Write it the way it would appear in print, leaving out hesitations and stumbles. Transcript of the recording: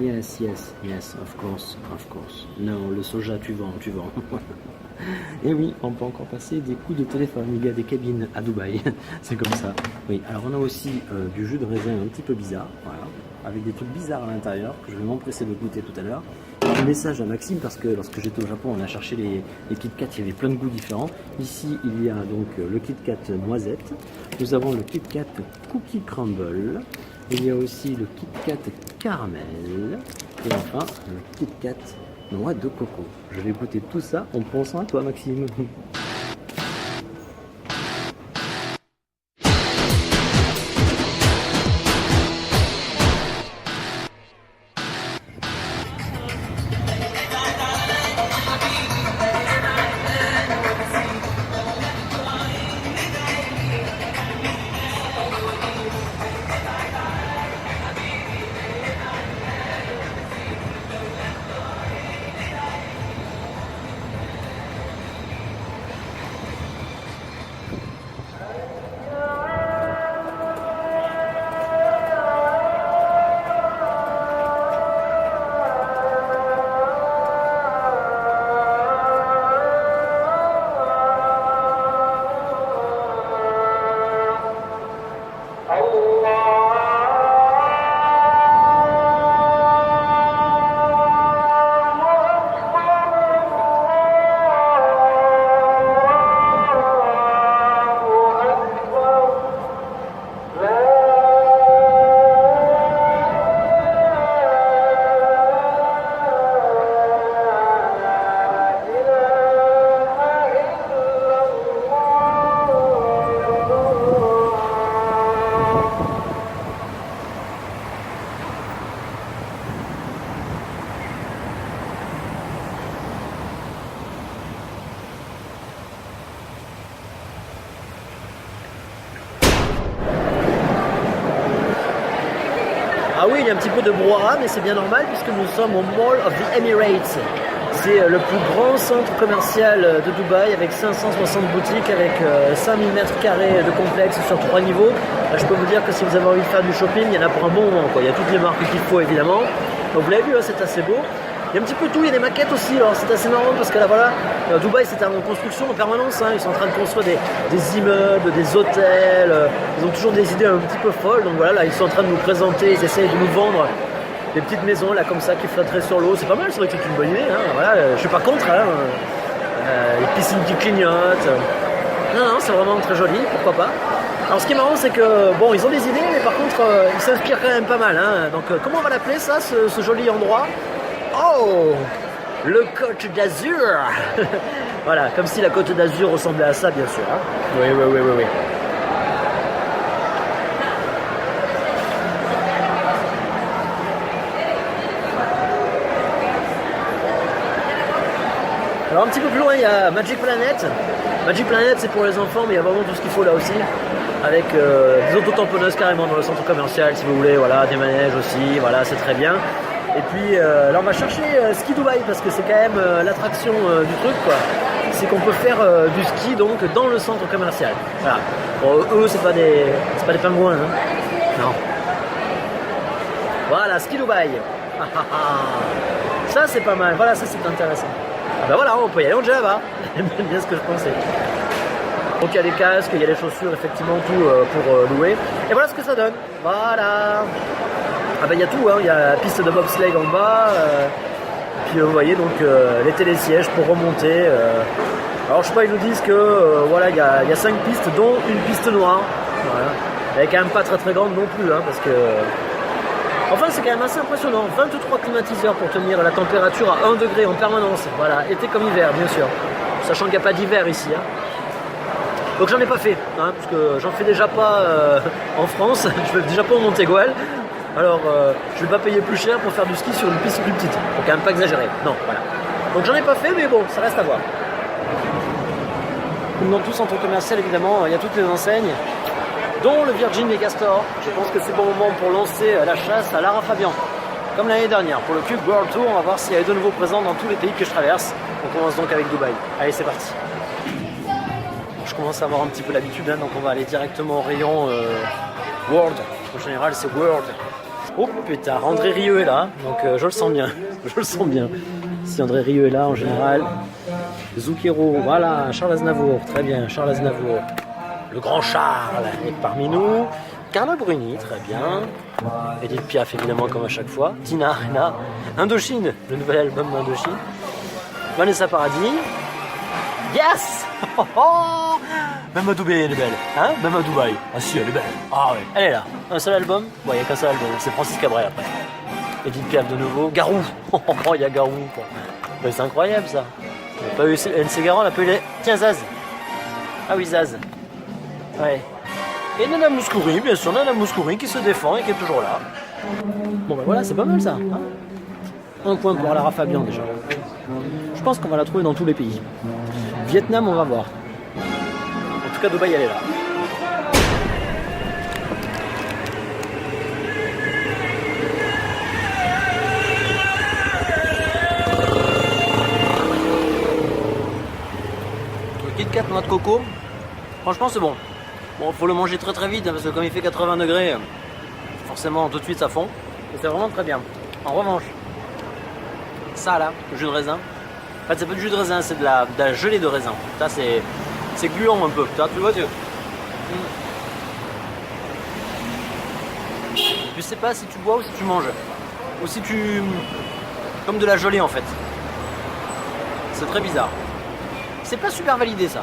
Yes, yes, yes, of course, of course. Non, le soja, tu vends, tu vends. Et oui, on peut encore passer des coups de téléphone, il y a des cabines à Dubaï, c'est comme ça. Oui, alors on a aussi du jus de raisin un petit peu bizarre, voilà, avec des trucs bizarres à l'intérieur, que je vais m'empresser de goûter tout à l'heure. Un message à Maxime, parce que lorsque j'étais au Japon, on a cherché les Kit Kat, il y avait plein de goûts différents. Ici, il y a donc le Kit Kat noisette, nous avons le Kit Kat Cookie Crumble, il y a aussi le Kit Kat caramel, et enfin le Kit Kat noix de coco. Je vais goûter tout ça en pensant à toi, Maxime. Ah oui, il y a un petit peu de brouhaha, mais c'est bien normal puisque nous sommes au Mall of the Emirates. C'est le plus grand centre commercial de Dubaï avec 560 boutiques, avec 5000 mètres carrés de complexe sur 3 niveaux. Là, je peux vous dire que si vous avez envie de faire du shopping, il y en a pour un bon moment, quoi. Il y a toutes les marques qu'il faut évidemment. Donc vous l'avez vu, hein, c'est assez beau. Il y a un petit peu tout, il y a des maquettes aussi, alors c'est assez marrant parce que là voilà, Dubaï c'est en construction en permanence, hein. Ils sont en train de construire des immeubles, des hôtels, ils ont toujours des idées un petit peu folles, donc voilà, là ils sont en train de nous présenter, ils essayent de nous vendre des petites maisons là comme ça qui flotteraient sur l'eau, c'est pas mal, c'est vrai que c'est une bonne idée, hein. Voilà, je suis pas contre, hein. Les piscines qui clignotent, non, c'est vraiment très joli, pourquoi pas. Alors ce qui est marrant c'est que, bon, ils ont des idées, mais par contre ils s'inspirent quand même pas mal, hein. Donc comment on va l'appeler ça, ce joli endroit? Oh, le Côte d'Azur. Voilà, comme si la Côte d'Azur ressemblait à ça, bien sûr, hein. Oui. Alors un petit peu plus loin, il y a Magic Planet. Magic Planet, c'est pour les enfants, mais il y a vraiment tout ce qu'il faut là aussi. Avec des autotamponneuses carrément dans le centre commercial, si vous voulez, voilà, des manèges aussi, voilà, c'est très bien. Et puis là on va chercher Ski Dubaï parce que c'est quand même l'attraction du truc, quoi. C'est qu'on peut faire du ski donc dans le centre commercial. Voilà. Bon, eux c'est pas des pingouins, hein. Non. Voilà, Ski Dubaï. Ça c'est pas mal, voilà, ça c'est intéressant. Ah ben voilà, on peut y aller en Java. C'est bien ce que je pensais. Donc il y a des casques, il y a des chaussures, effectivement tout pour louer. Et voilà ce que ça donne. Voilà. Ah ben il y a tout, hein. Il y a la piste de bobsleigh en bas, puis vous voyez donc les télésièges pour remonter. Alors je sais pas, ils nous disent que voilà, il y a 5 pistes dont une piste noire. Voilà. Elle est quand même pas très très grande non plus, hein, parce que... Enfin c'est quand même assez impressionnant, 23 climatiseurs pour tenir la température à 1 degré en permanence. Voilà, été comme hiver bien sûr, sachant qu'il n'y a pas d'hiver ici, hein. Donc j'en ai pas fait, hein, parce que j'en fais déjà pas en France, je fais déjà pas au Montégoal. Alors, je vais pas payer plus cher pour faire du ski sur une piste plus petite. Faut quand même pas exagérer. Non, voilà. Donc j'en ai pas fait, mais bon, ça reste à voir. Comme dans tout centre commercial, évidemment, il y a toutes les enseignes, dont le Virgin Megastore. Je pense que c'est bon moment pour lancer la chasse à Lara Fabian. Comme l'année dernière, pour le Cube World Tour, on va voir s'il y a de nouveau présent dans tous les pays que je traverse. On commence donc avec Dubaï. Allez, c'est parti. Je commence à avoir un petit peu l'habitude, hein, donc on va aller directement au rayon World. En général, c'est World. Oh putain, André Rieu est là, donc je le sens bien. Je le sens bien. Si André Rieu est là, en général. Zucchero, voilà, Charles Aznavour, très bien, Charles Aznavour. Le grand Charles est parmi nous. Carla Bruni, très bien. Edith Piaf, évidemment, comme à chaque fois. Tina Arena. Indochine, le nouvel album d'Indochine. Vanessa Paradis. Yes. Oh, oh. Même à Dubaï, elle est belle. Hein? Même à Dubaï. Ah si, elle est belle. Ah ouais, elle est là. Un seul album? Bon, il n'y a qu'un seul album. C'est Francis Cabrel après. Edith Piaf de nouveau. Garou. Oh, il y a Garou. Mais c'est incroyable ça. On n'a pas eu NC Garand, on a pas eu les... Tiens, Zaz. Ah oui, Zaz. Ouais. Et Nana Mouskouri, bien sûr, Nana Mouskouri qui se défend et qui est toujours là. Bon ben voilà, c'est pas mal ça. Hein, un point pour Lara Fabian déjà. Je pense qu'on va la trouver dans tous les pays. Vietnam, on va voir. En tout cas, Dubaï, elle est là. Le Kit Kat noix de coco, franchement, c'est bon. Bon, faut le manger très très vite, hein, parce que comme il fait 80 degrés, forcément tout de suite ça fond. Et c'est vraiment très bien. En revanche, ça là, le jus de raisin. En fait, c'est pas du jus de raisin, c'est de la gelée de raisin. Ça, c'est gluant un peu. Ça, tu vois, Je sais pas si tu bois ou si tu manges. Ou si tu... Comme de la gelée en fait. C'est très bizarre. C'est pas super validé ça.